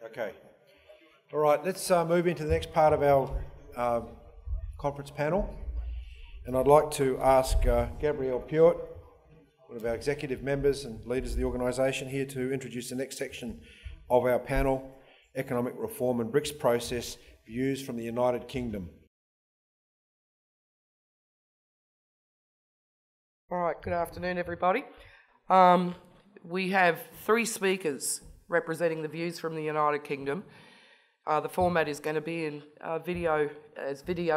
Okay. All right, let's move into the next part of our conference panel. And I'd like to ask Gabrielle Pewart, one of our executive members and leaders of the organisation, here to introduce the next section of our panel, Economic Reform and BRICS Process, Views from the United Kingdom. All right, good afternoon, everybody. We have three speakers representing the views from the United Kingdom. The format is going to be in video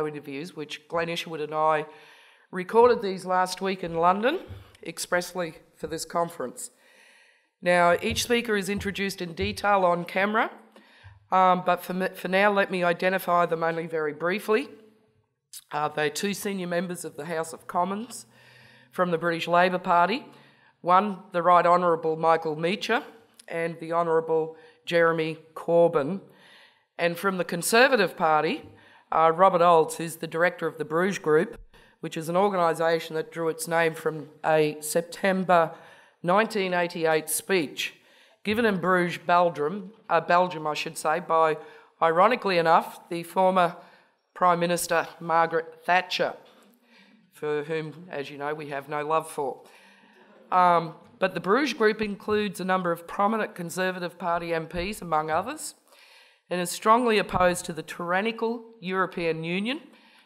interviews, which Glenn Isherwood and I recorded these last week in London expressly for this conference. Now, each speaker is introduced in detail on camera, but for now, let me identify them only very briefly. They're two senior members of the House of Commons from the British Labor Party, one, the Right Honourable Michael Meacher, and the Honourable Jeremy Corbyn. And from the Conservative Party, Robert Olds, who's the director of the Bruges Group, which is an organisation that drew its name from a September 1988 speech given in Bruges, Belgium, by, ironically enough, the former Prime Minister Margaret Thatcher, for whom, as you know, we have no love for. But the Bruges Group includes a number of prominent Conservative Party MPs, among others, and is strongly opposed to the tyrannical European Union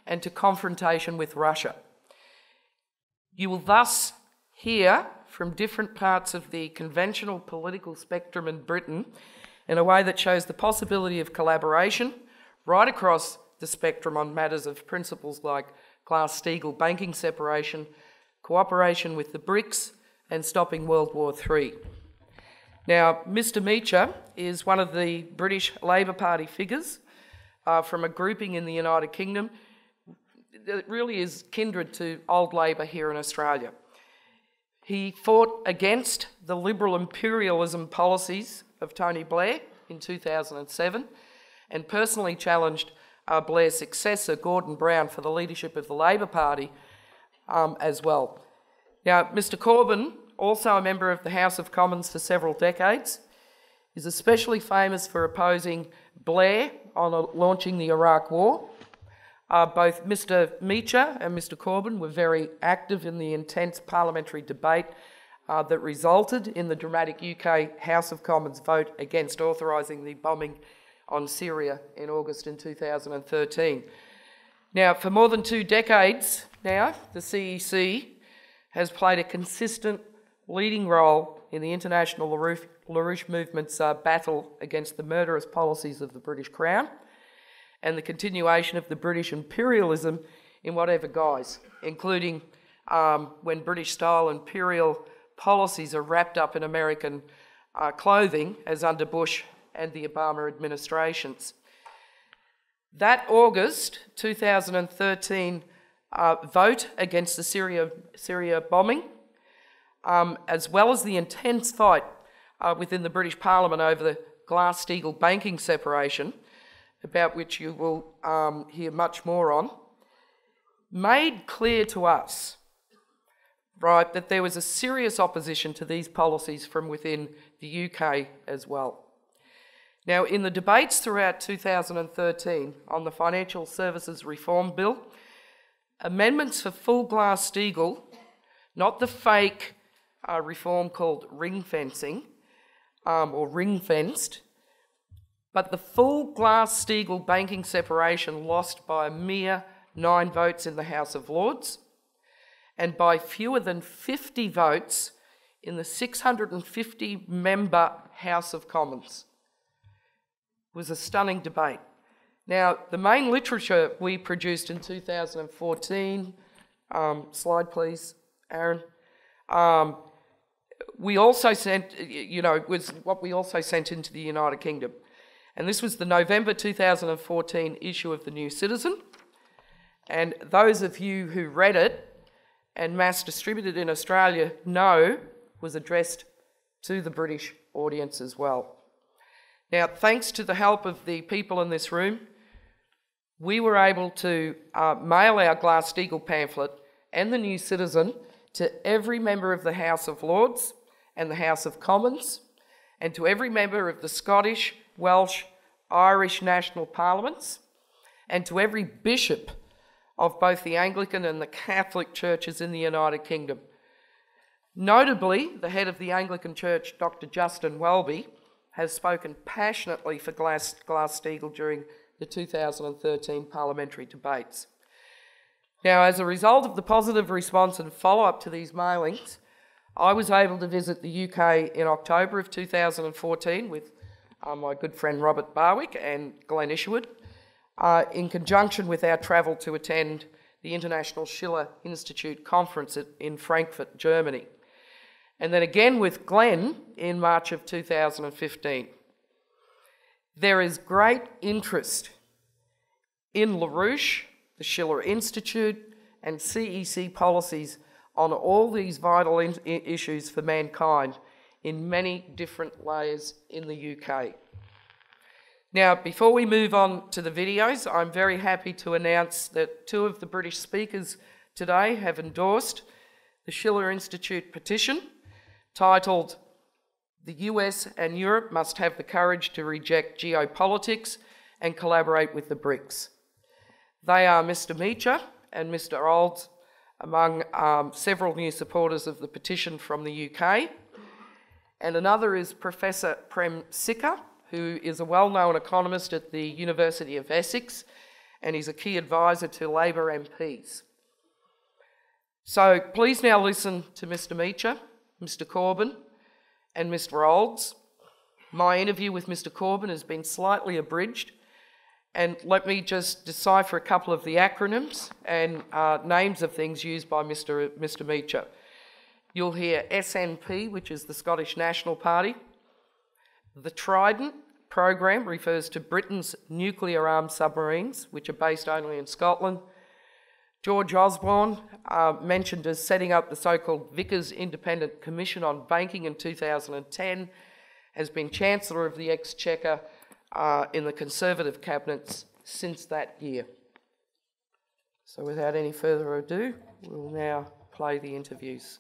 and to confrontation with Russia. You will thus hear from different parts of the conventional political spectrum in Britain in a way that shows the possibility of collaboration right across the spectrum on matters of principles like Glass-Steagall banking separation, cooperation with the BRICS, and stopping World War III. Now, Mr Meacher is one of the British Labor Party figures from a grouping in the United Kingdom that really is kindred to old Labor here in Australia. He fought against the liberal imperialism policies of Tony Blair in 2007 and personally challenged Blair's successor, Gordon Brown, for the leadership of the Labor Party as well. Now, Mr Corbyn, also a member of the House of Commons for several decades, is especially famous for opposing Blair on launching the Iraq War. Both Mr Meacher and Mr Corbyn were very active in the intense parliamentary debate that resulted in the dramatic UK House of Commons vote against authorising the bombing on Syria in August in 2013. Now, for more than 2 decades now, the CEC has played a consistent leading role in the international LaRouche movement's battle against the murderous policies of the British Crown and the continuation of the British imperialism in whatever guise, including when British-style imperial policies are wrapped up in American clothing, as under Bush and the Obama administrations. That August 2013 vote against the Syria bombing, as well as the intense fight within the British Parliament over the Glass-Steagall banking separation, about which you will hear much more on, made clear to us, right, that there was a serious opposition to these policies from within the UK as well. Now, in the debates throughout 2013 on the Financial Services Reform Bill, amendments for full Glass-Steagall, not the fake reform called ring fencing or ring-fenced, but the full Glass-Steagall banking separation lost by a mere 9 votes in the House of Lords and by fewer than 50 votes in the 650-member House of Commons. It was a stunning debate. Now, the main literature we produced in 2014, slide please, Aaron, we also sent, was what we also sent into the United Kingdom. And this was the November 2014 issue of the New Citizen. And those of you who read it and mass distributed in Australia know was addressed to the British audience as well. Now, thanks to the help of the people in this room, we were able to mail our Glass-Steagall pamphlet and the New Citizen to every member of the House of Lords and the House of Commons, and to every member of the Scottish, Welsh, Irish national parliaments, and to every bishop of both the Anglican and the Catholic churches in the United Kingdom. Notably, the head of the Anglican Church, Dr. Justin Welby, has spoken passionately for Glass-Steagall during the 2013 parliamentary debates. Now, as a result of the positive response and follow-up to these mailings, I was able to visit the UK in October of 2014 with my good friend Robert Barwick and Glenn Isherwood, in conjunction with our travel to attend the International Schiller Institute Conference in Frankfurt, Germany. And then again with Glenn in March of 2015. There is great interest in LaRouche, the Schiller Institute, and CEC policies on all these vital issues for mankind in many different layers in the UK. Now, before we move on to the videos, I'm very happy to announce that 2 of the British speakers today have endorsed the Schiller Institute petition titled "The US and Europe Must Have the Courage to Reject Geopolitics and Collaborate with the BRICS." They are Mr. Meacher and Mr. Olds, among several new supporters of the petition from the UK. And another is Professor Prem Sikka, who is a well-known economist at the University of Essex, and he's a key advisor to Labor MPs. So please now listen to Mr. Meacher, Mr. Corbyn, and Mr. Olds. My interview with Mr. Corbyn has been slightly abridged, and let me just decipher a couple of the acronyms and names of things used by Mr. Meacher. You'll hear SNP, which is the Scottish National Party. The Trident program refers to Britain's nuclear-armed submarines, which are based only in Scotland. George Osborne, mentioned as setting up the so-called Vickers Independent Commission on Banking in 2010, has been Chancellor of the Exchequer in the Conservative cabinets since that year. So without any further ado, we'll now play the interviews.